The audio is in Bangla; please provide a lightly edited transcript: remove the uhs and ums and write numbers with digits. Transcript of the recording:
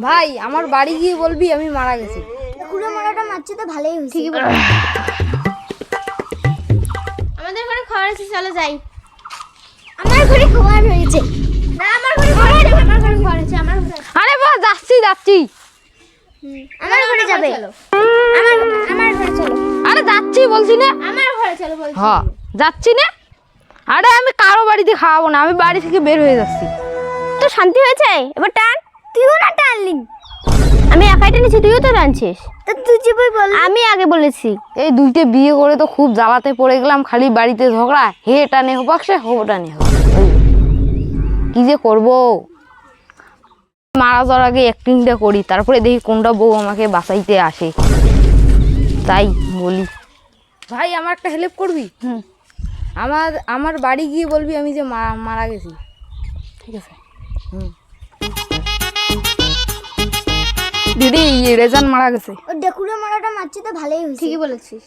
ভাই আমার বাড়ি গিয়ে বলবি আমি মারা গেছি। কুড়ে মারাটা মারছি তো ভালোই হয়েছে। ঠিকই বল। আমাদের ঘরে খাবার আছে, চলো যাই। আমার ঘরে খাবার হয়েছে। না, আমার ঘরে খাবার আছে, আমার ঘরে খাবার আছে, আমার ঘরে। আরে বাহ, যাচ্ছি। আমার ঘরে যাবে। চলো, আমার ঘরে চলো। আরে যাচ্ছি বলছি না। আমার ঘরে চলো বলছি। হ্যাঁ যাচ্ছি না। আরে আমি কারো বাড়িতে খাওয়াবো না, আমি বাড়ি থেকে বের হয়ে যাচ্ছি। তো শান্তি হয়েছে, এবার টান। তুইও না টানলি। আমি একাই টেনেছি, তুইও তো টানছিস। তা তুই যে বল। আমি আগে বলেছি। এই দুইটা বিয়ে করে তো খুব জ্বালাতে পড়ে গেলাম, খালি বাড়িতে ঝগড়া। হে টানে হোক সে হো টানে হোক, কি যে করবো। মারা যাওয়ার আগে অ্যাক্টিংটা করি, তারপরে দেখি কোনটা বউ আমাকে বাঁচাইতে আসে, তাই বলি। ভাই আমার একটা হেল্প করবি? আমার বাড়ি গিয়ে বলবি আমি যে মারা গেছি। ঠিক আছে। দিদি রেজান মারা গেছে। ও ডেকুরে মারাটা মারছি তো ভালোই হয়েছে। ঠিকই বলেছিস।